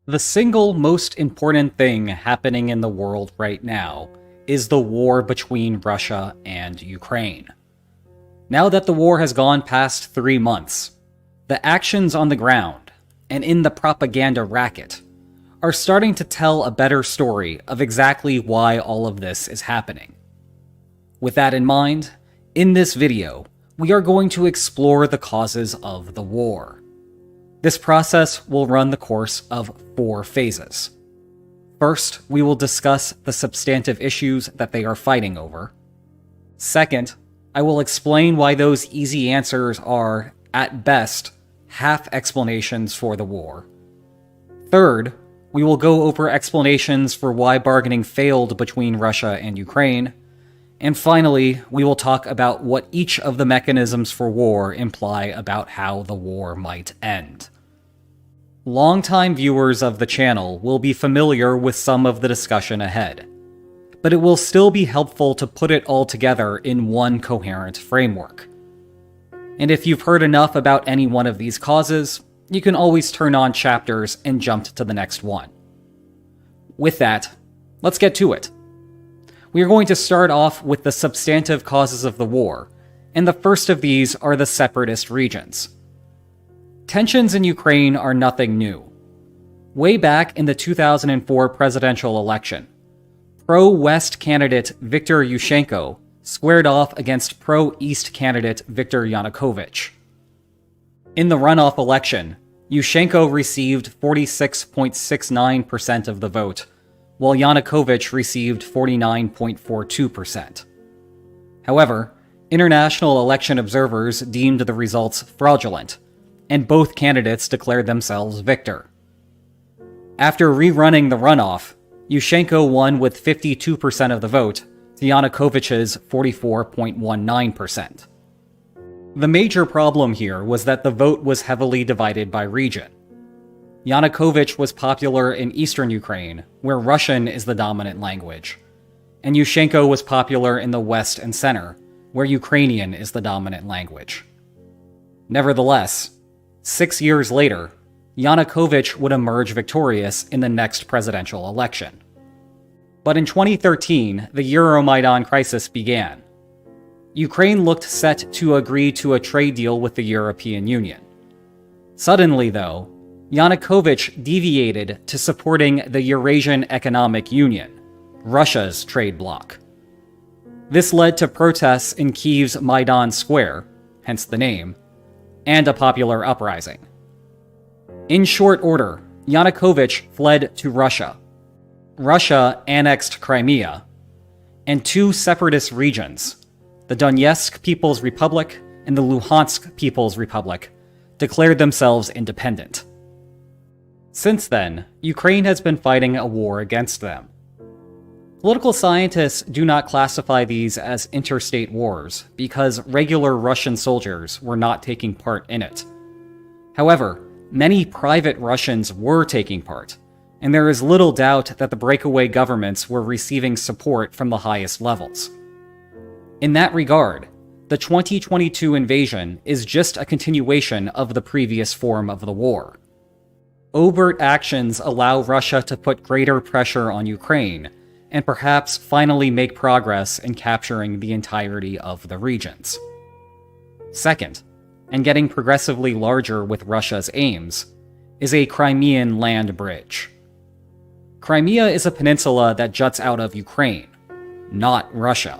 The single most important thing happening in the world right now is the war between Russia and Ukraine. Now that the war has gone past 3 months, the actions on the ground and in the propaganda racket are starting to tell a better story of exactly why all of this is happening. With that in mind, in this video, we are going to explore the causes of the war. This process will run the course of 4 phases. First, we will discuss the substantive issues that they are fighting over. Second, I will explain why those easy answers are, at best, half explanations for the war. Third, we will go over explanations for why bargaining failed between Russia and Ukraine. And finally, we will talk about what each of the mechanisms for war imply about how the war might end. Longtime viewers of the channel will be familiar with some of the discussion ahead, but it will still be helpful to put it all together in one coherent framework. And if you've heard enough about any one of these causes, you can always turn on chapters and jump to the next one. With that, let's get to it. We are going to start off with the substantive causes of the war, and the first of these are the separatist regions. Tensions in Ukraine are nothing new. Way back in the 2004 presidential election, pro-West candidate Viktor Yushchenko squared off against pro-East candidate Viktor Yanukovych. In the runoff election, Yushchenko received 46.69% of the vote, while Yanukovych received 49.42%. However, international election observers deemed the results fraudulent, and both candidates declared themselves victor. After rerunning the runoff, Yushchenko won with 52% of the vote to Yanukovych's 44.19%. The major problem here was that the vote was heavily divided by region. Yanukovych was popular in eastern Ukraine, where Russian is the dominant language, and Yushchenko was popular in the west and center, where Ukrainian is the dominant language. Nevertheless, 6 years later, Yanukovych would emerge victorious in the next presidential election. But in 2013, the Euromaidan crisis began. Ukraine looked set to agree to a trade deal with the European Union. Suddenly, though, Yanukovych deviated to supporting the Eurasian Economic Union, Russia's trade bloc. This led to protests in Kyiv's Maidan Square, hence the name, and a popular uprising. In short order, Yanukovych fled to Russia. Russia annexed Crimea, and 2 separatist regions, the Donetsk People's Republic and the Luhansk People's Republic, declared themselves independent. Since then, Ukraine has been fighting a war against them. Political scientists do not classify these as interstate wars because regular Russian soldiers were not taking part in it. However, many private Russians were taking part, and there is little doubt that the breakaway governments were receiving support from the highest levels. In that regard, the 2022 invasion is just a continuation of the previous form of the war. Overt actions allow Russia to put greater pressure on Ukraine, and perhaps finally make progress in capturing the entirety of the regions. Second, and getting progressively larger with Russia's aims, is a Crimean land bridge. Crimea is a peninsula that juts out of Ukraine, not Russia.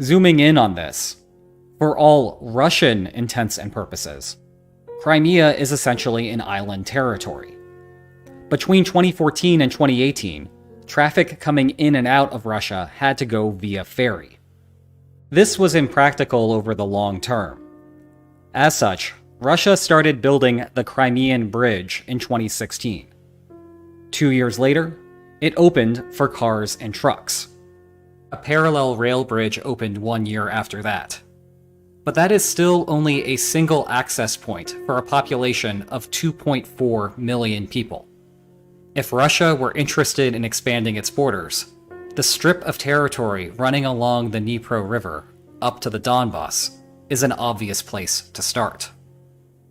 Zooming in on this, for all Russian intents and purposes, Crimea is essentially an island territory. Between 2014 and 2018, traffic coming in and out of Russia had to go via ferry. This was impractical over the long term. As such, Russia started building the Crimean Bridge in 2016. 2 years later, it opened for cars and trucks. A parallel rail bridge opened 1 year after that. But that is still only a single access point for a population of 2.4 million people. If Russia were interested in expanding its borders, the strip of territory running along the Dnipro River up to the Donbass is an obvious place to start.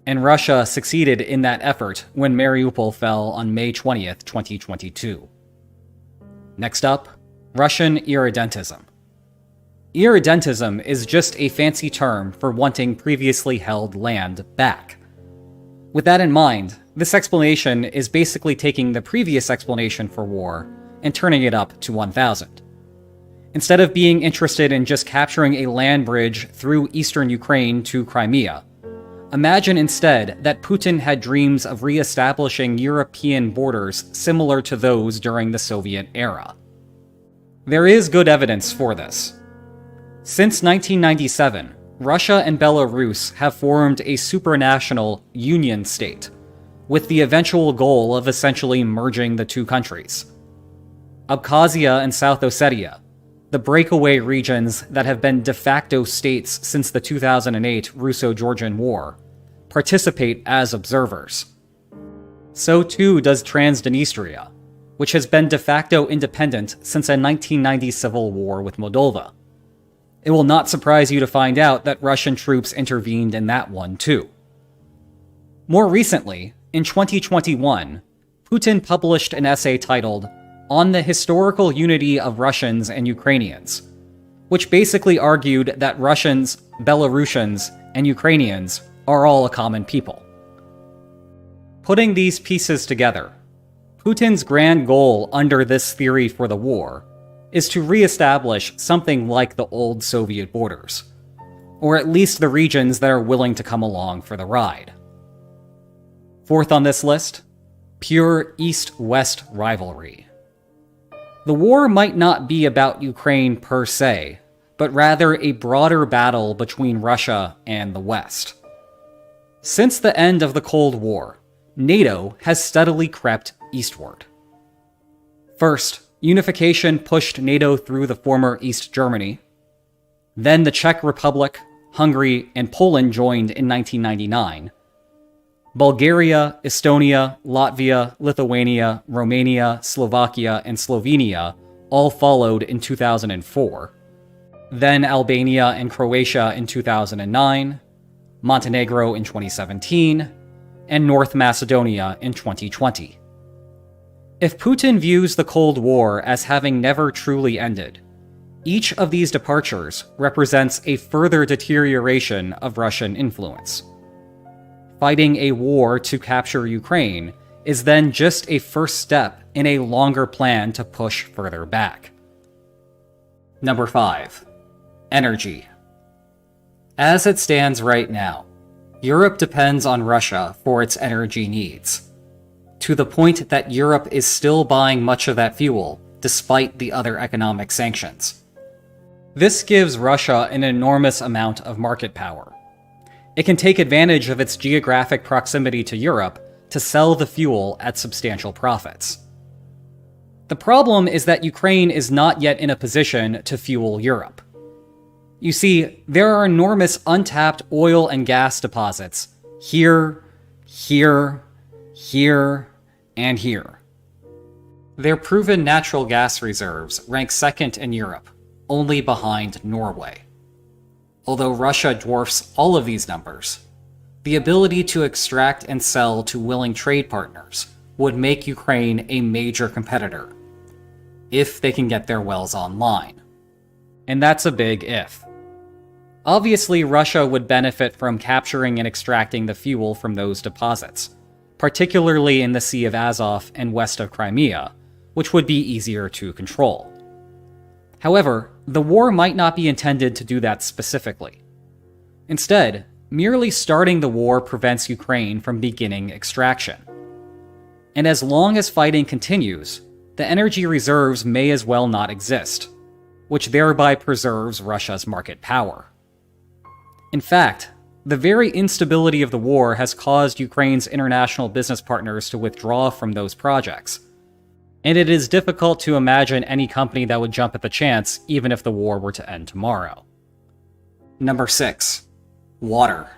and Russia succeeded in that effort when Mariupol fell on May 20th, 2022. Next up, Russian irredentism. Irredentism is just a fancy term for wanting previously held land back. With that in mind, this explanation is basically taking the previous explanation for war and turning it up to 1000. Instead of being interested in just capturing a land bridge through eastern Ukraine to Crimea, imagine instead that Putin had dreams of re-establishing European borders similar to those during the Soviet era. There is good evidence for this. Since 1997, Russia and Belarus have formed a supranational union state, with the eventual goal of essentially merging the two countries. Abkhazia and South Ossetia, the breakaway regions that have been de facto states since the 2008 Russo-Georgian War, participate as observers. So too does Transnistria, which has been de facto independent since a 1990 civil war with Moldova. It will not surprise you to find out that Russian troops intervened in that one too. More recently, in 2021, Putin published an essay titled "On the Historical Unity of Russians and Ukrainians," which basically argued that Russians, Belarusians, and Ukrainians are all a common people. Putting these pieces together, Putin's grand goal under this theory for the war is to re-establish something like the old Soviet borders, or at least the regions that are willing to come along for the ride. Fourth on this list, pure East-West rivalry. The war might not be about Ukraine per se, but rather a broader battle between Russia and the West. Since the end of the Cold War, NATO has steadily crept eastward. First, unification pushed NATO through the former East Germany. Then the Czech Republic, Hungary, and Poland joined in 1999. Bulgaria, Estonia, Latvia, Lithuania, Romania, Slovakia, and Slovenia all followed in 2004. Then Albania and Croatia in 2009, Montenegro in 2017, and North Macedonia in 2020. If Putin views the Cold War as having never truly ended, each of these departures represents a further deterioration of Russian influence. Fighting a war to capture Ukraine is then just a first step in a longer plan to push further back. Number 5. Energy. As it stands right now, Europe depends on Russia for its energy needs, to the point that Europe is still buying much of that fuel despite the other economic sanctions. This gives Russia an enormous amount of market power. It can take advantage of its geographic proximity to Europe to sell the fuel at substantial profits. The problem is that Ukraine is not yet in a position to fuel Europe. You see, there are enormous untapped oil and gas deposits here, here, and here. Their proven natural gas reserves rank second in Europe, only behind Norway. Although Russia dwarfs all of these numbers, the ability to extract and sell to willing trade partners would make Ukraine a major competitor, if they can get their wells online. And that's a big if. Obviously, Russia would benefit from capturing and extracting the fuel from those deposits, particularly in the Sea of Azov and west of Crimea, which would be easier to control. However, the war might not be intended to do that specifically. Instead, merely starting the war prevents Ukraine from beginning extraction. And as long as fighting continues, the energy reserves may as well not exist, which thereby preserves Russia's market power. In fact, the very instability of the war has caused Ukraine's international business partners to withdraw from those projects, and it is difficult to imagine any company that would jump at the chance even if the war were to end tomorrow. Number 6. Water.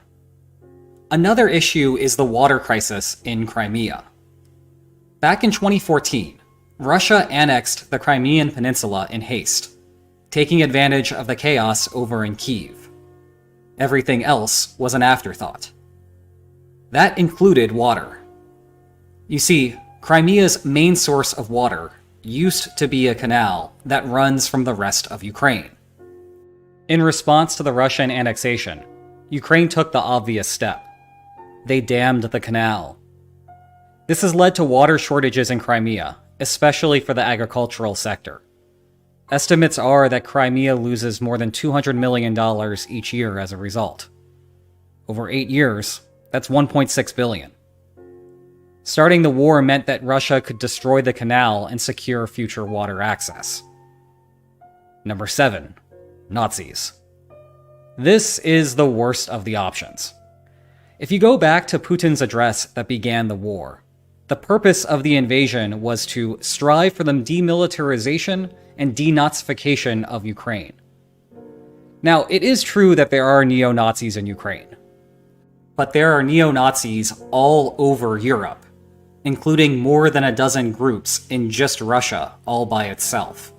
Another issue is the water crisis in Crimea. Back in 2014, Russia annexed the Crimean Peninsula in haste, taking advantage of the chaos over in Kyiv. Everything else was an afterthought. That included water. You see, Crimea's main source of water used to be a canal that runs from the rest of Ukraine. In response to the Russian annexation, Ukraine took the obvious step. They dammed the canal. This has led to water shortages in Crimea, especially for the agricultural sector. Estimates are that Crimea loses more than $200 million each year as a result. Over 8 years, that's $1.6 billion. Starting the war meant that Russia could destroy the canal and secure future water access. Number 7. Nazis. This is the worst of the options. If you go back to Putin's address that began the war, the purpose of the invasion was to strive for the demilitarization and denazification of Ukraine. Now, it is true that there are neo-Nazis in Ukraine, but there are neo-Nazis all over Europe, including more than a dozen groups in just Russia all by itself.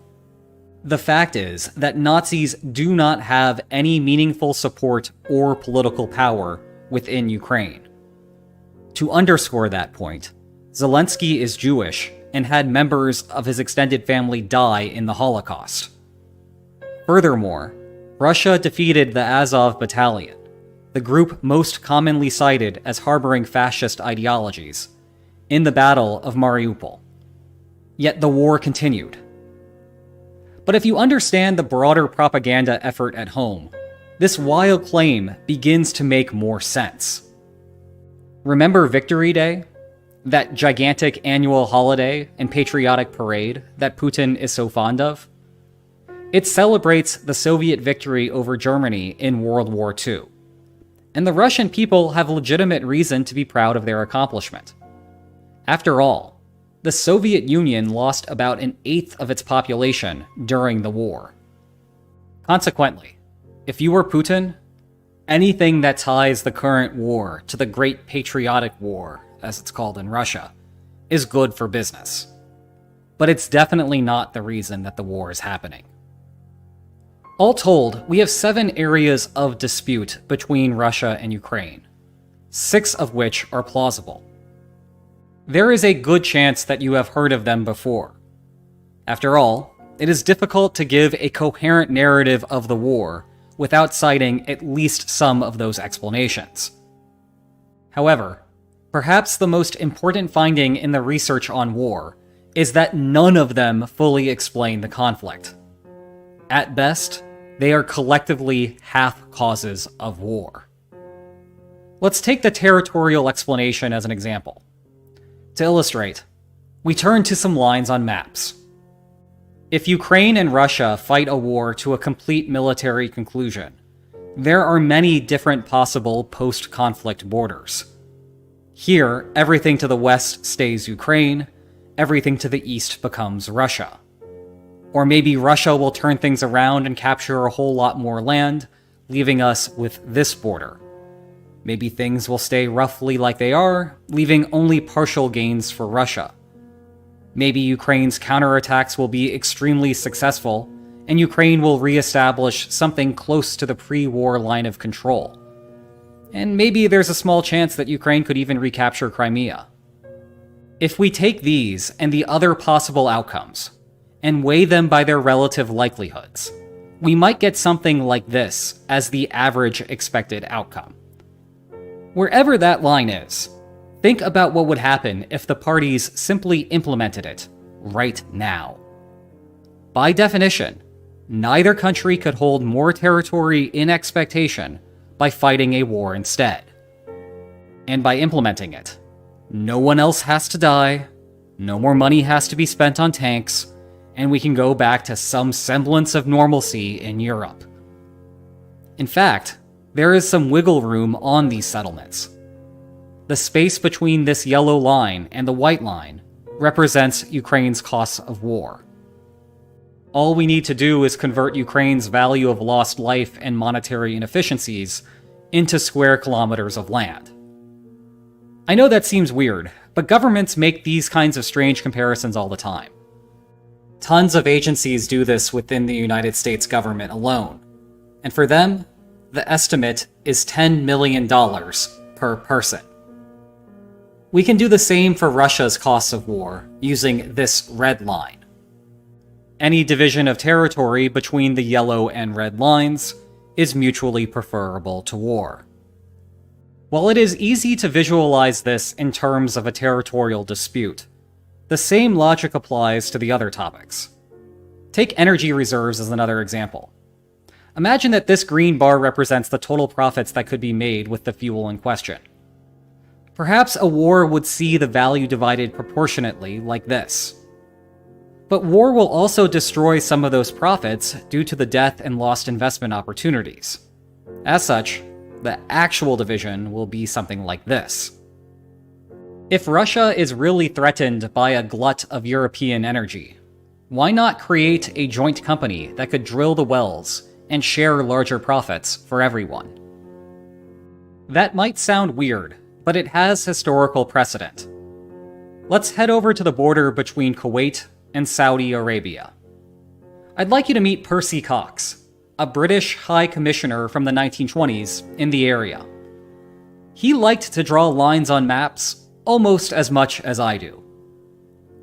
The fact is that Nazis do not have any meaningful support or political power within Ukraine. To underscore that point, Zelensky is Jewish and had members of his extended family die in the Holocaust. Furthermore, Russia defeated the Azov Battalion, the group most commonly cited as harboring fascist ideologies, in the Battle of Mariupol. Yet the war continued. But if you understand the broader propaganda effort at home, this wild claim begins to make more sense. Remember Victory Day? That gigantic annual holiday and patriotic parade that Putin is so fond of? It celebrates the Soviet victory over Germany in World War II. And the Russian people have legitimate reason to be proud of their accomplishment. After all, the Soviet Union lost about 1/8 of its population during the war. Consequently, if you were Putin, anything that ties the current war to the Great Patriotic War, as it's called in Russia, is good for business. But it's definitely not the reason that the war is happening. All told, we have 7 areas of dispute between Russia and Ukraine, 6 of which are plausible. There is a good chance that you have heard of them before. After all, it is difficult to give a coherent narrative of the war without citing at least some of those explanations. However, perhaps the most important finding in the research on war is that none of them fully explain the conflict. At best, they are collectively half causes of war. Let's take the territorial explanation as an example. To illustrate, we turn to some lines on maps. If Ukraine and Russia fight a war to a complete military conclusion, there are many different possible post-conflict borders. Here, everything to the west stays Ukraine, everything to the east becomes Russia. Or maybe Russia will turn things around and capture a whole lot more land, leaving us with this border. Maybe things will stay roughly like they are, leaving only partial gains for Russia. Maybe Ukraine's counterattacks will be extremely successful, and Ukraine will reestablish something close to the pre-war line of control. And maybe there's a small chance that Ukraine could even recapture Crimea. If we take these and the other possible outcomes, and weigh them by their relative likelihoods, we might get something like this as the average expected outcome. Wherever that line is, think about what would happen if the parties simply implemented it right now. By definition, neither country could hold more territory in expectation by fighting a war instead. And by implementing it, no one else has to die, no more money has to be spent on tanks, and we can go back to some semblance of normalcy in Europe. In fact, there is some wiggle room on these settlements. The space between this yellow line and the white line represents Ukraine's costs of war. All we need to do is convert Ukraine's value of lost life and monetary inefficiencies into square kilometers of land. I know that seems weird, but governments make these kinds of strange comparisons all the time. Tons of agencies do this within the United States government alone, and for them, the estimate is $10 million per person. We can do the same for Russia's costs of war, using this red line. Any division of territory between the yellow and red lines is mutually preferable to war. While it is easy to visualize this in terms of a territorial dispute, the same logic applies to the other topics. Take energy reserves as another example. Imagine that this green bar represents the total profits that could be made with the fuel in question. Perhaps a war would see the value divided proportionately like this. But war will also destroy some of those profits due to the death and lost investment opportunities. As such, the actual division will be something like this. If Russia is really threatened by a glut of European energy, why not create a joint company that could drill the wells and share larger profits for everyone? That might sound weird, but it has historical precedent. Let's head over to the border between Kuwait and Saudi Arabia. I'd like you to meet Percy Cox, a British High Commissioner from the 1920s in the area. He liked to draw lines on maps almost as much as I do.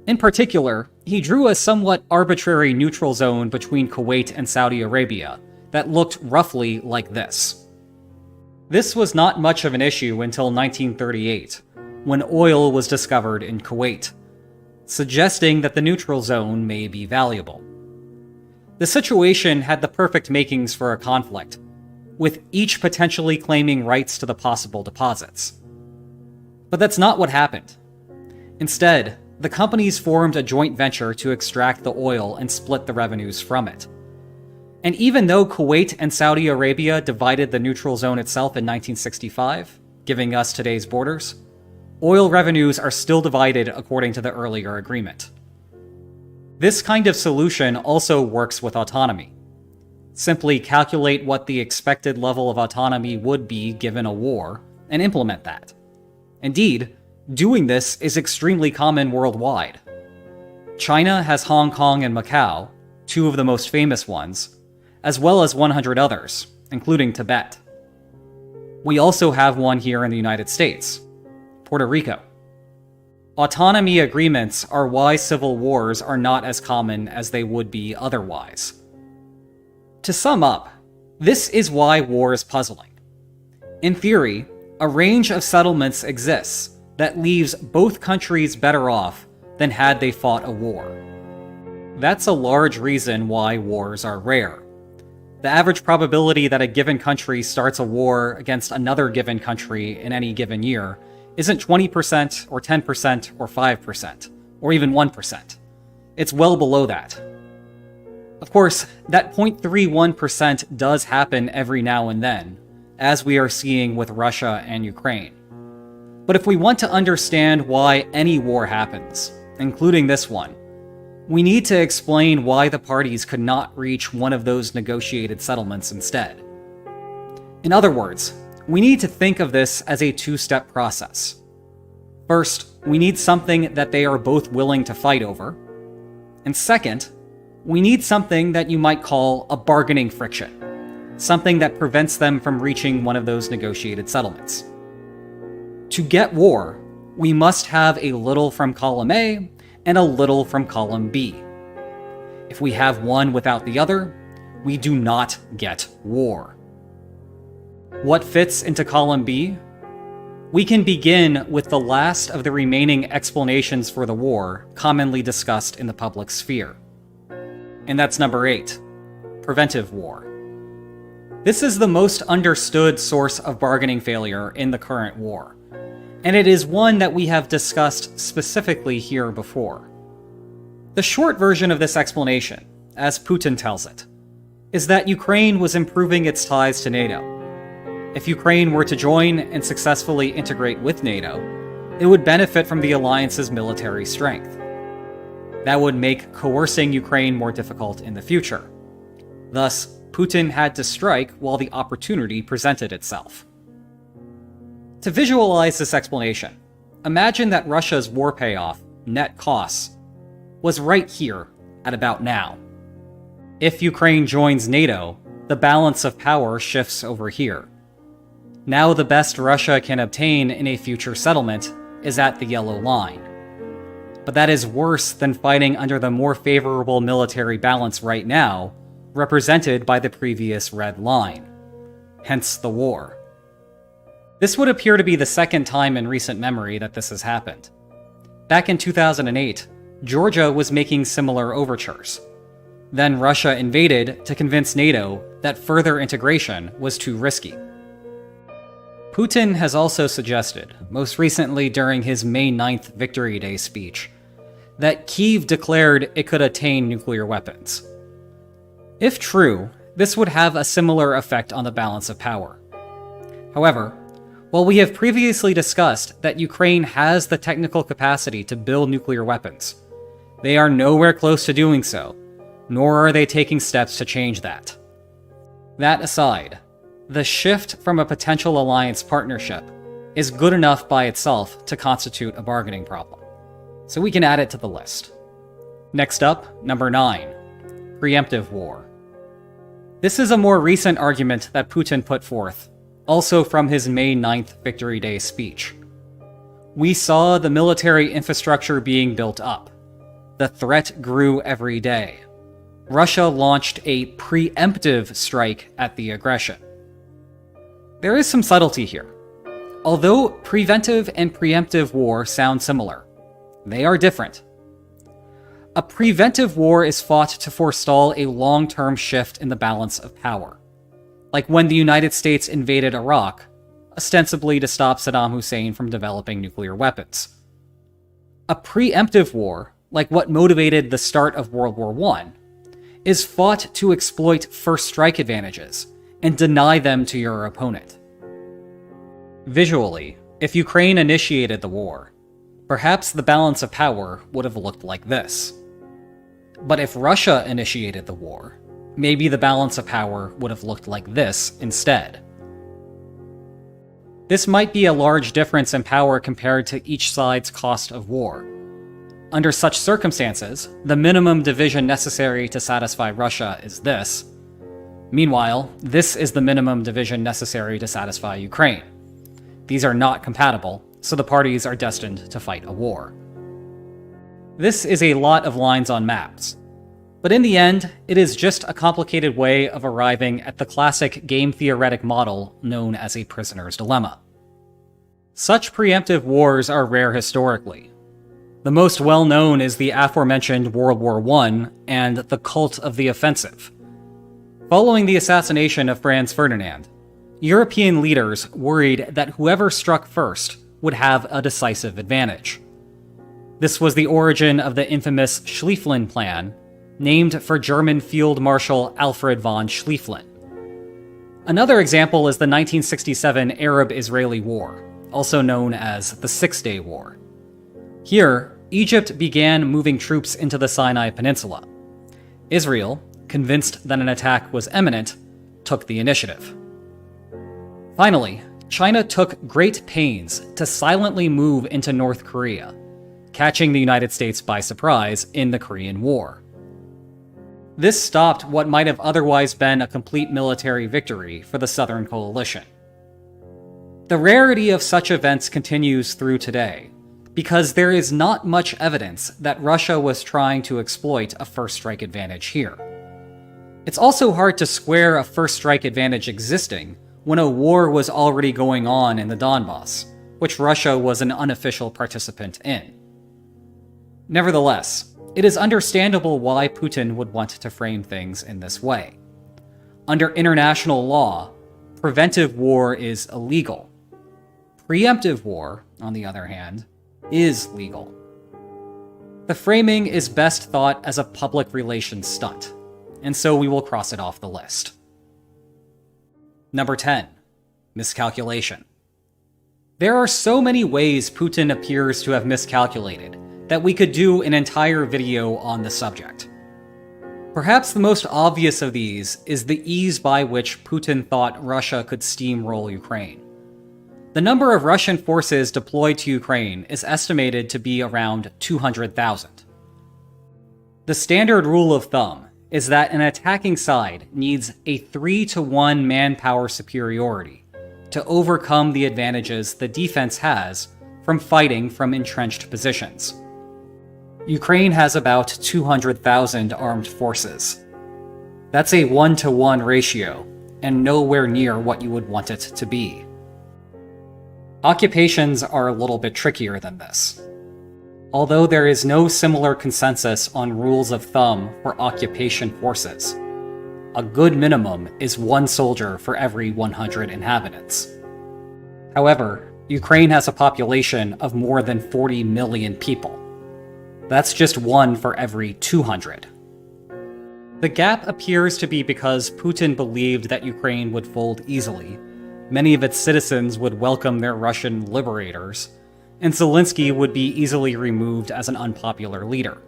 In particular, he drew a somewhat arbitrary neutral zone between Kuwait and Saudi Arabia that looked roughly like this. This was not much of an issue until 1938, when oil was discovered in Kuwait, suggesting that the neutral zone may be valuable. The situation had the perfect makings for a conflict, with each potentially claiming rights to the possible deposits. But that's not what happened. Instead, the companies formed a joint venture to extract the oil and split the revenues from it. And even though Kuwait and Saudi Arabia divided the neutral zone itself in 1965, giving us today's borders, oil revenues are still divided according to the earlier agreement. This kind of solution also works with autonomy. Simply calculate what the expected level of autonomy would be given a war, and implement that. Indeed, doing this is extremely common worldwide. China has Hong Kong and Macau, two of the most famous ones, as well as 100 others, including Tibet. We also have one here in the United States, Puerto Rico. Autonomy agreements are why civil wars are not as common as they would be otherwise. To sum up, this is why war is puzzling. In theory, a range of settlements exists that leaves both countries better off than had they fought a war. That's a large reason why wars are rare. The average probability that a given country starts a war against another given country in any given year isn't 20% or 10% or 5%, or even 1%. It's well below that. Of course, that 0.31% does happen every now and then, as we are seeing with Russia and Ukraine. But if we want to understand why any war happens, including this one, we need to explain why the parties could not reach one of those negotiated settlements instead. In other words, we need to think of this as a two-step process. First, we need something that they are both willing to fight over. And second, we need something that you might call a bargaining friction, something that prevents them from reaching one of those negotiated settlements. To get war, we must have a little from column A and a little from column B. If we have one without the other, we do not get war. What fits into column B? We can begin with the last of the remaining explanations for the war commonly discussed in the public sphere. And that's number 8, preventive war. This is the most understood source of bargaining failure in the current war, and it is one that we have discussed specifically here before. The short version of this explanation, as Putin tells it, is that Ukraine was improving its ties to NATO. If Ukraine were to join and successfully integrate with NATO, it would benefit from the alliance's military strength. That would make coercing Ukraine more difficult in the future. Thus, Putin had to strike while the opportunity presented itself. To visualize this explanation, imagine that Russia's war payoff, net costs, was right here at about now. If Ukraine joins NATO, the balance of power shifts over here. Now the best Russia can obtain in a future settlement is at the yellow line. But that is worse than fighting under the more favorable military balance right now, represented by the previous red line. Hence the war. This would appear to be the second time in recent memory that this has happened. Back in 2008, Georgia was making similar overtures. Then Russia invaded to convince NATO that further integration was too risky. Putin has also suggested, most recently during his May 9th Victory Day speech, that Kyiv declared it could attain nuclear weapons. If true, this would have a similar effect on the balance of power. However, while we have previously discussed that Ukraine has the technical capacity to build nuclear weapons, they are nowhere close to doing so, nor are they taking steps to change that. That aside, the shift from a potential alliance partnership is good enough by itself to constitute a bargaining problem, so we can add it to the list. Next up, number 9, preemptive war. This is a more recent argument that Putin put forth, also from his May 9th Victory Day speech. We saw the military infrastructure being built up. The threat grew every day. Russia launched a preemptive strike at the aggression. There is some subtlety here. Although preventive and preemptive war sound similar, they are different. A preventive war is fought to forestall a long-term shift in the balance of power, like when the United States invaded Iraq, ostensibly to stop Saddam Hussein from developing nuclear weapons. A preemptive war, like what motivated the start of World War I, is fought to exploit first strike advantages and deny them to your opponent. Visually, if Ukraine initiated the war, perhaps the balance of power would have looked like this. But if Russia initiated the war, maybe the balance of power would have looked like this instead. This might be a large difference in power compared to each side's cost of war. Under such circumstances, the minimum division necessary to satisfy Russia is this. Meanwhile, this is the minimum division necessary to satisfy Ukraine. These are not compatible, so the parties are destined to fight a war. This is a lot of lines on maps. But in the end, it is just a complicated way of arriving at the classic game-theoretic model known as a prisoner's dilemma. Such preemptive wars are rare historically. The most well-known is the aforementioned World War I and the cult of the offensive. Following the assassination of Franz Ferdinand, European leaders worried that whoever struck first would have a decisive advantage. This was the origin of the infamous Schlieffen Plan, named for German Field Marshal Alfred von Schlieffen. Another example is the 1967 Arab-Israeli War, also known as the Six-Day War. Here, Egypt began moving troops into the Sinai Peninsula. Israel, convinced that an attack was imminent, took the initiative. Finally, China took great pains to silently move into North Korea, catching the United States by surprise in the Korean War. This stopped what might have otherwise been a complete military victory for the Southern Coalition. The rarity of such events continues through today, because there is not much evidence that Russia was trying to exploit a first strike advantage here. It's also hard to square a first strike advantage existing when a war was already going on in the Donbass, which Russia was an unofficial participant in. Nevertheless, it is understandable why Putin would want to frame things in this way. Under international law, preventive war is illegal. Preemptive war, on the other hand, is legal. The framing is best thought as a public relations stunt, and so we will cross it off the list. Number 10. Miscalculation. There are so many ways Putin appears to have miscalculated that we could do an entire video on the subject. Perhaps the most obvious of these is the ease by which Putin thought Russia could steamroll Ukraine. The number of Russian forces deployed to Ukraine is estimated to be around 200,000. The standard rule of thumb is that an attacking side needs a 3-to-1 manpower superiority to overcome the advantages the defense has from fighting from entrenched positions. Ukraine has about 200,000 armed forces. That's a 1-to-1 ratio, and nowhere near what you would want it to be. Occupations are a little bit trickier than this. Although there is no similar consensus on rules of thumb for occupation forces, a good minimum is 1 soldier for every 100 inhabitants. However, Ukraine has a population of more than 40 million people. That's just 1 for every 200. The gap appears to be because Putin believed that Ukraine would fold easily, many of its citizens would welcome their Russian liberators, and Zelensky would be easily removed as an unpopular leader.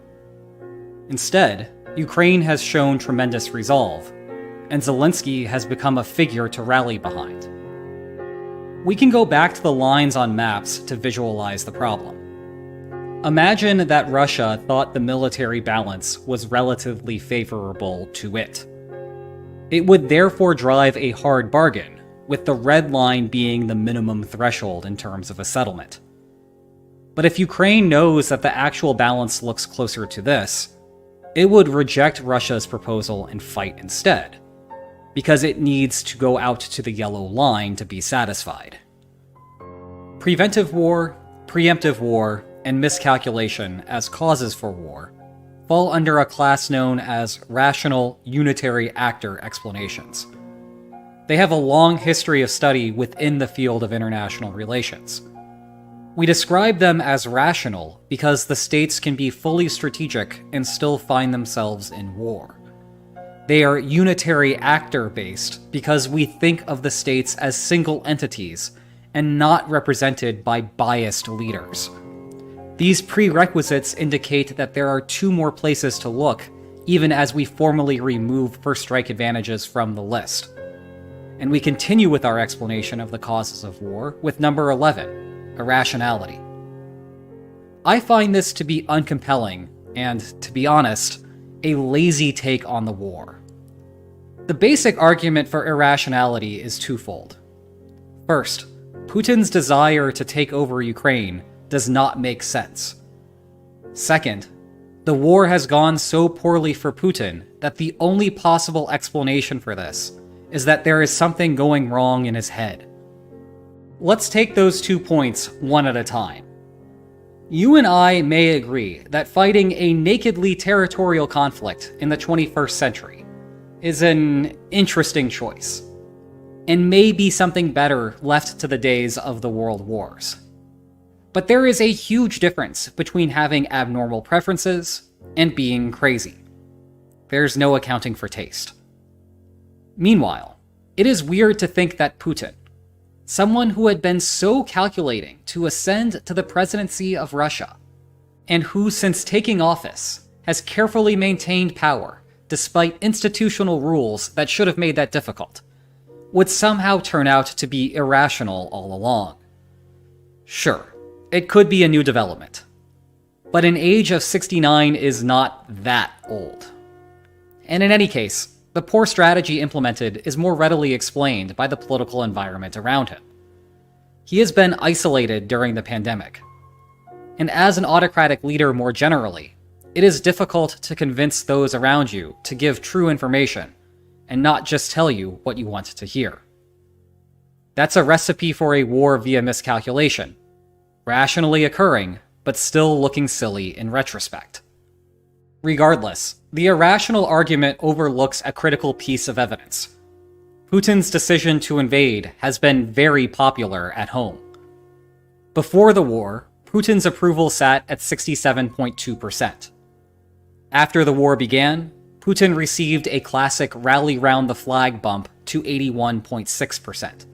Instead, Ukraine has shown tremendous resolve, and Zelensky has become a figure to rally behind. We can go back to the lines on maps to visualize the problem. Imagine that Russia thought the military balance was relatively favorable to it. It would therefore drive a hard bargain, with the red line being the minimum threshold in terms of a settlement. But if Ukraine knows that the actual balance looks closer to this, it would reject Russia's proposal and fight instead, because it needs to go out to the yellow line to be satisfied. Preventive war, preemptive war, and miscalculation as causes for war fall under a class known as rational unitary actor explanations. They have a long history of study within the field of international relations. We describe them as rational because the states can be fully strategic and still find themselves in war. They are unitary actor-based because we think of the states as single entities and not represented by biased leaders. These prerequisites indicate that there are 2 more places to look, even as we formally remove first strike advantages from the list. And we continue with our explanation of the causes of war with number 11, irrationality. I find this to be uncompelling and, to be honest, a lazy take on the war. The basic argument for irrationality is twofold. First, Putin's desire to take over Ukraine does not make sense. Second, the war has gone so poorly for Putin that the only possible explanation for this is that there is something going wrong in his head. Let's take those 2 points one at a time. You and I may agree that fighting a nakedly territorial conflict in the 21st century is an interesting choice, and may be something better left to the days of the world wars. But there is a huge difference between having abnormal preferences and being crazy. There's no accounting for taste. Meanwhile, it is weird to think that Putin, someone who had been so calculating to ascend to the presidency of Russia, and who since taking office has carefully maintained power despite institutional rules that should have made that difficult, would somehow turn out to be irrational all along. Sure, it could be a new development, but an age of 69 is not that old. And in any case, the poor strategy implemented is more readily explained by the political environment around him. He has been isolated during the pandemic, and as an autocratic leader more generally, it is difficult to convince those around you to give true information and not just tell you what you want to hear. That's a recipe for a war via miscalculation, rationally occurring, but still looking silly in retrospect. Regardless, the irrational argument overlooks a critical piece of evidence. Putin's decision to invade has been very popular at home. Before the war, Putin's approval sat at 67.2%. After the war began, Putin received a classic rally round the flag bump to 81.6%.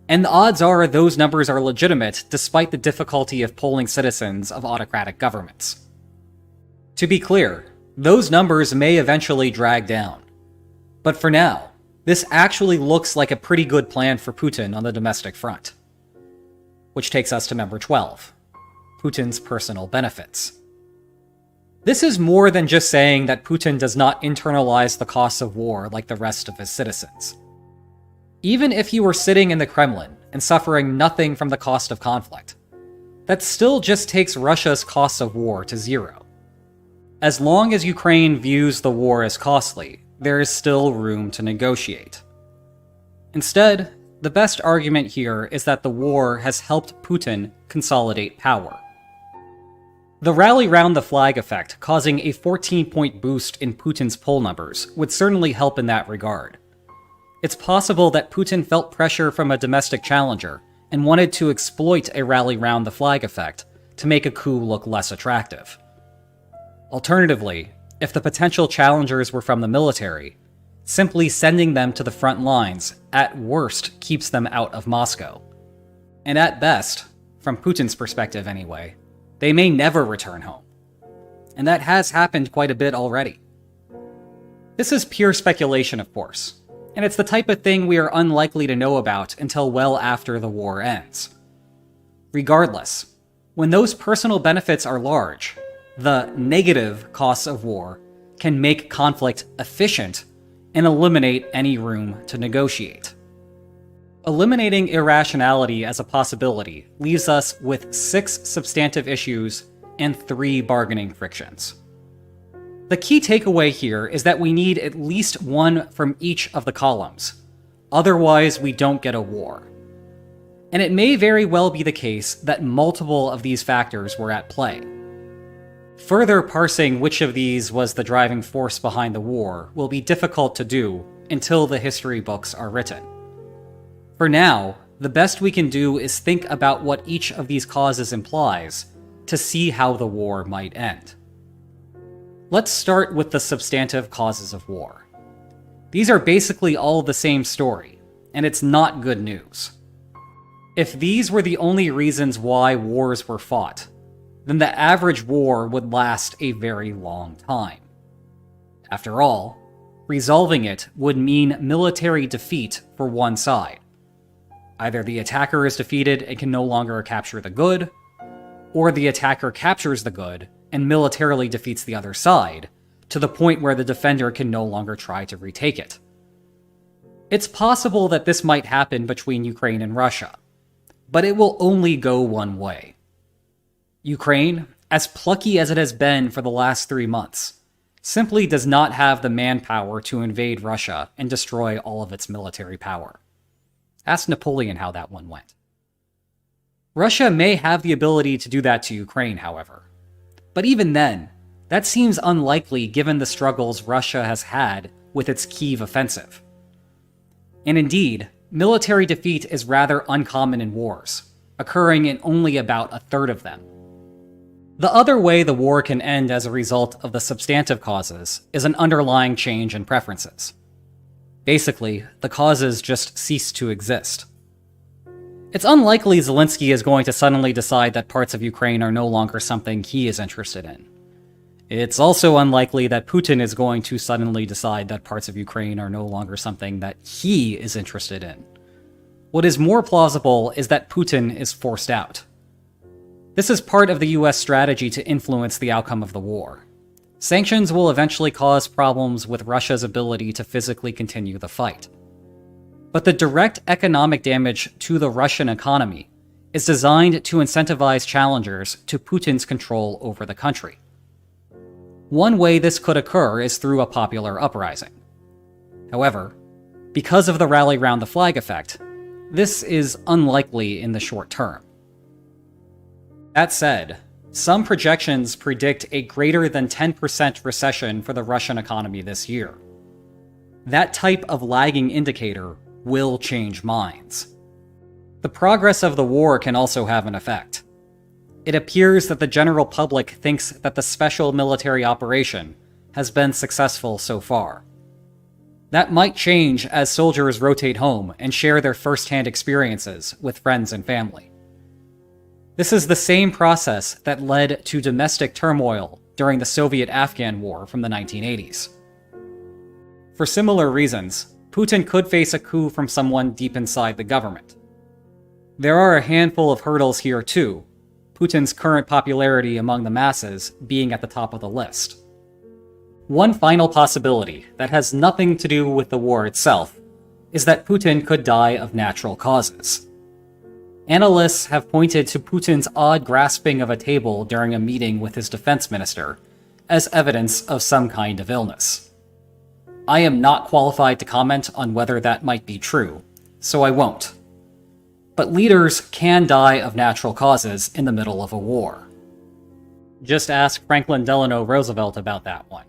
And the odds are those numbers are legitimate despite the difficulty of polling citizens of autocratic governments. To be clear, those numbers may eventually drag down. But for now, this actually looks like a pretty good plan for Putin on the domestic front. Which takes us to number 12, Putin's personal benefits. This is more than just saying that Putin does not internalize the costs of war like the rest of his citizens. Even if he were sitting in the Kremlin and suffering nothing from the cost of conflict, That still just takes Russia's costs of war to zero. As long as Ukraine views the war as costly, there is still room to negotiate. Instead, the best argument here is that the war has helped Putin consolidate power. The rally round the flag effect, causing a 14-point boost in Putin's poll numbers, would certainly help in that regard. It's possible that Putin felt pressure from a domestic challenger and wanted to exploit a rally round the flag effect to make a coup look less attractive. Alternatively, if the potential challengers were from the military, simply sending them to the front lines at worst keeps them out of Moscow. And at best, from Putin's perspective anyway, they may never return home. And that has happened quite a bit already. This is pure speculation, of course, and it's the type of thing we are unlikely to know about until well after the war ends. Regardless, when those personal benefits are large, the negative costs of war can make conflict efficient and eliminate any room to negotiate. Eliminating irrationality as a possibility leaves us with 6 substantive issues and 3 bargaining frictions. The key takeaway here is that we need at least one from each of the columns. Otherwise, we don't get a war. And it may very well be the case that multiple of these factors were at play. Further parsing which of these was the driving force behind the war will be difficult to do until the history books are written. For now, the best we can do is think about what each of these causes implies to see how the war might end. Let's start with the substantive causes of war. These are basically all the same story, and it's not good news. If these were the only reasons why wars were fought, then the average war would last a very long time. After all, resolving it would mean military defeat for one side. Either the attacker is defeated and can no longer capture the good, or the attacker captures the good and militarily defeats the other side, to the point where the defender can no longer try to retake it. It's possible that this might happen between Ukraine and Russia, but it will only go one way. Ukraine, as plucky as it has been for the last 3 months, simply does not have the manpower to invade Russia and destroy all of its military power. Ask Napoleon how that one went. Russia may have the ability to do that to Ukraine, however. But even then, that seems unlikely given the struggles Russia has had with its Kyiv offensive. And indeed, military defeat is rather uncommon in wars, occurring in only about a third of them. The other way the war can end as a result of the substantive causes is an underlying change in preferences. Basically, the causes just cease to exist. It's unlikely Zelensky is going to suddenly decide that parts of Ukraine are no longer something he is interested in. It's also unlikely that Putin is going to suddenly decide that parts of Ukraine are no longer something that he is interested in. What is more plausible is that Putin is forced out. This is part of the US strategy to influence the outcome of the war. Sanctions will eventually cause problems with Russia's ability to physically continue the fight. But the direct economic damage to the Russian economy is designed to incentivize challengers to Putin's control over the country. One way this could occur is through a popular uprising. However, because of the rally round the flag effect, this is unlikely in the short term. That said, some projections predict a greater than 10% recession for the Russian economy this year. That type of lagging indicator will change minds. The progress of the war can also have an effect. It appears that the general public thinks that the special military operation has been successful so far. That might change as soldiers rotate home and share their first-hand experiences with friends and family. This is the same process that led to domestic turmoil during the Soviet-Afghan War from the 1980s. For similar reasons, Putin could face a coup from someone deep inside the government. There are a handful of hurdles here too, Putin's current popularity among the masses being at the top of the list. One final possibility that has nothing to do with the war itself is that Putin could die of natural causes. Analysts have pointed to Putin's odd grasping of a table during a meeting with his defense minister as evidence of some kind of illness. I am not qualified to comment on whether that might be true, so I won't. But leaders can die of natural causes in the middle of a war. Just ask Franklin Delano Roosevelt about that one.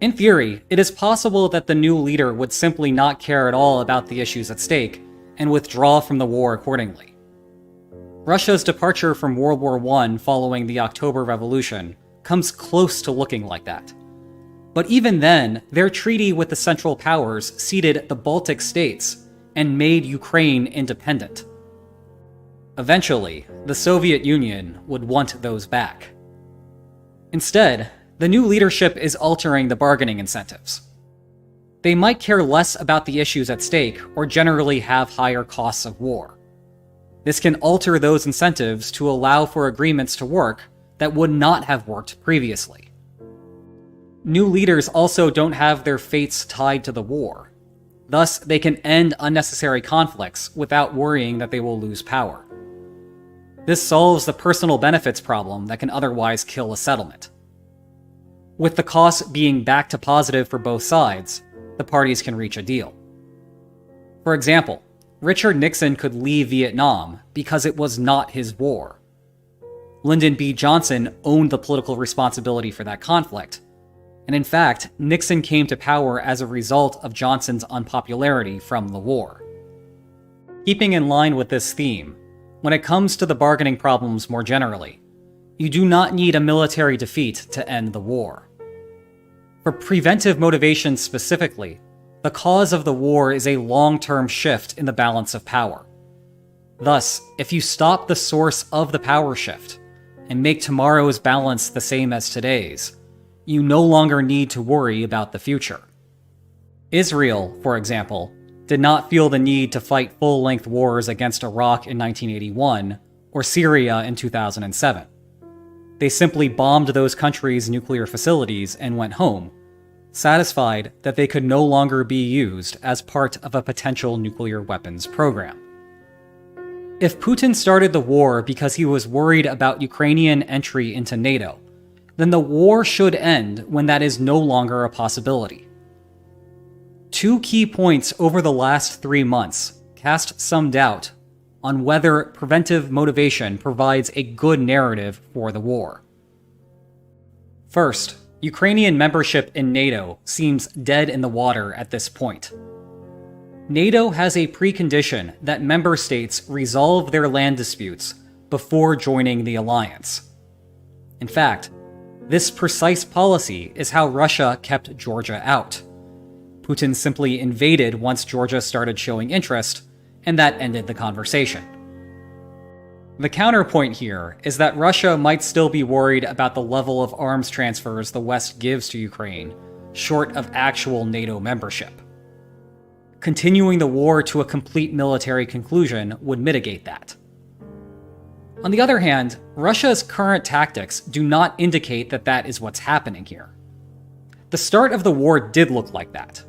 In theory, it is possible that the new leader would simply not care at all about the issues at stake and withdraw from the war accordingly. Russia's departure from World War I following the October Revolution comes close to looking like that. But even then, their treaty with the Central Powers ceded the Baltic states and made Ukraine independent. Eventually, the Soviet Union would want those back. Instead, the new leadership is altering the bargaining incentives. They might care less about the issues at stake or generally have higher costs of war. This can alter those incentives to allow for agreements to work that would not have worked previously. New leaders also don't have their fates tied to the war. Thus, they can end unnecessary conflicts without worrying that they will lose power. This solves the personal benefits problem that can otherwise kill a settlement. With the costs being back to positive for both sides, the parties can reach a deal. For example, Richard Nixon could leave Vietnam because it was not his war. Lyndon B. Johnson owned the political responsibility for that conflict, and in fact, Nixon came to power as a result of Johnson's unpopularity from the war. Keeping in line with this theme, when it comes to the bargaining problems more generally, you do not need a military defeat to end the war. For preventive motivations specifically, the cause of the war is a long-term shift in the balance of power. Thus, if you stop the source of the power shift and make tomorrow's balance the same as today's, you no longer need to worry about the future. Israel, for example, did not feel the need to fight full-length wars against Iraq in 1981 or Syria in 2007. They simply bombed those countries' nuclear facilities and went home, satisfied that they could no longer be used as part of a potential nuclear weapons program. If Putin started the war because he was worried about Ukrainian entry into NATO, then the war should end when that is no longer a possibility. Two key points over the last 3 months cast some doubt on whether preventive motivation provides a good narrative for the war. First, Ukrainian membership in NATO seems dead in the water at this point. NATO has a precondition that member states resolve their land disputes before joining the alliance. In fact, this precise policy is how Russia kept Georgia out. Putin simply invaded once Georgia started showing interest, and that ended the conversation. The counterpoint here is that Russia might still be worried about the level of arms transfers the West gives to Ukraine, short of actual NATO membership. Continuing the war to a complete military conclusion would mitigate that. On the other hand, Russia's current tactics do not indicate that that is what's happening here. The start of the war did look like that.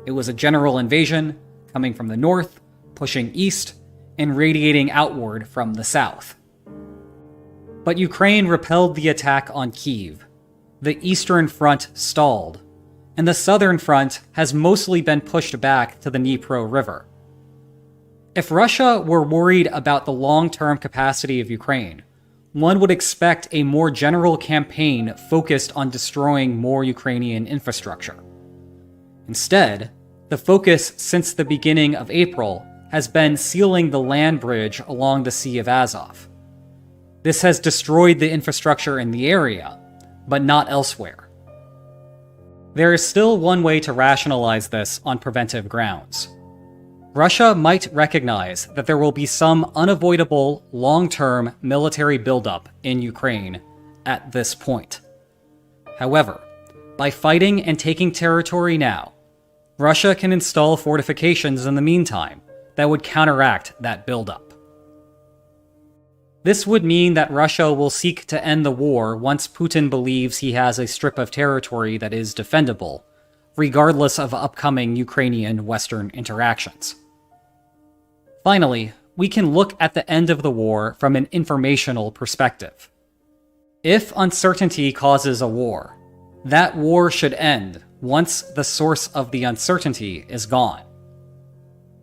It was a general invasion, coming from the north, pushing east, and radiating outward from the south. But Ukraine repelled the attack on Kyiv. The eastern front stalled, and the southern front has mostly been pushed back to the Dnipro River. If Russia were worried about the long-term capacity of Ukraine, one would expect a more general campaign focused on destroying more Ukrainian infrastructure. Instead, the focus since the beginning of April has been sealing the land bridge along the Sea of Azov. This has destroyed the infrastructure in the area, but not elsewhere. There is still one way to rationalize this on preventive grounds. Russia might recognize that there will be some unavoidable long-term military buildup in Ukraine at this point. However, by fighting and taking territory now, Russia can install fortifications in the meantime that would counteract that buildup. This would mean that Russia will seek to end the war once Putin believes he has a strip of territory that is defendable, regardless of upcoming Ukrainian Western interactions. Finally, we can look at the end of the war from an informational perspective. If uncertainty causes a war, that war should end once the source of the uncertainty is gone.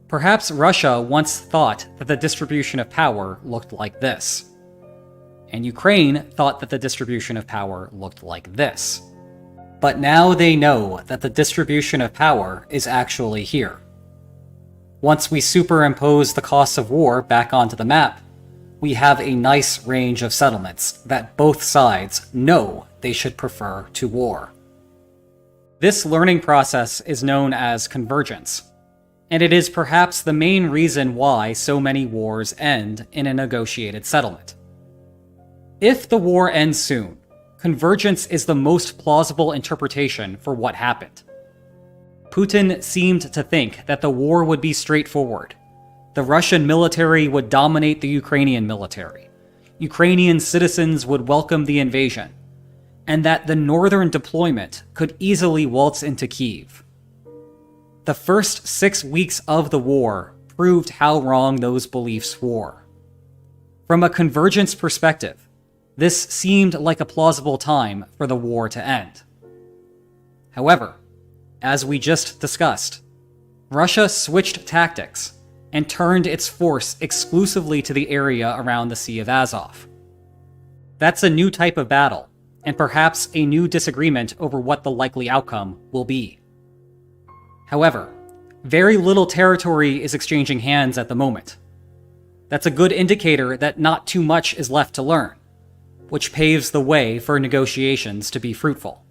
Perhaps Russia once thought that the distribution of power looked like this, and Ukraine thought that the distribution of power looked like this. But now they know that the distribution of power is actually here. Once we superimpose the costs of war back onto the map, we have a nice range of settlements that both sides know they should prefer to war. This learning process is known as convergence, and it is perhaps the main reason why so many wars end in a negotiated settlement. If the war ends soon, convergence is the most plausible interpretation for what happened. Putin seemed to think that the war would be straightforward. The Russian military would dominate the Ukrainian military. Ukrainian citizens would welcome the invasion, and that the northern deployment could easily waltz into Kyiv. The first 6 weeks of the war proved how wrong those beliefs were. From a convergence perspective, this seemed like a plausible time for the war to end. However, as we just discussed, Russia switched tactics and turned its force exclusively to the area around the Sea of Azov. That's a new type of battle, and perhaps a new disagreement over what the likely outcome will be. However, very little territory is exchanging hands at the moment. That's a good indicator that not too much is left to learn, which paves the way for negotiations to be fruitful.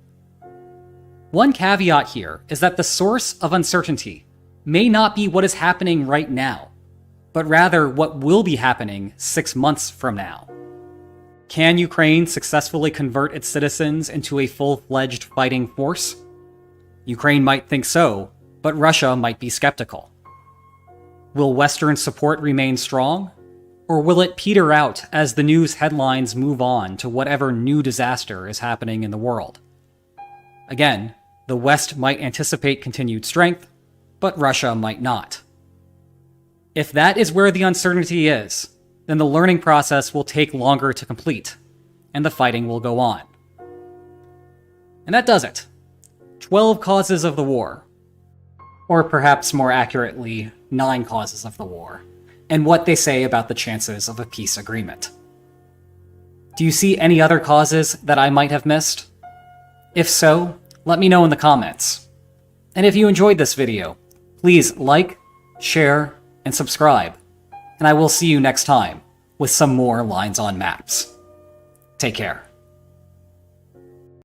One caveat here is that the source of uncertainty may not be what is happening right now, but rather what will be happening 6 months from now. Can Ukraine successfully convert its citizens into a full-fledged fighting force? Ukraine might think so, but Russia might be skeptical. Will Western support remain strong? Or will it peter out as the news headlines move on to whatever new disaster is happening in the world? Again, the West might anticipate continued strength, but Russia might not. If that is where the uncertainty is, then the learning process will take longer to complete, and the fighting will go on. And that does it. 12 causes of the war. Or perhaps more accurately, 9 causes of the war, and what they say about the chances of a peace agreement. Do you see any other causes that I might have missed? If so, let me know in the comments. And if you enjoyed this video, please like, share, and subscribe, and I will see you next time with some more Lines on Maps. Take care.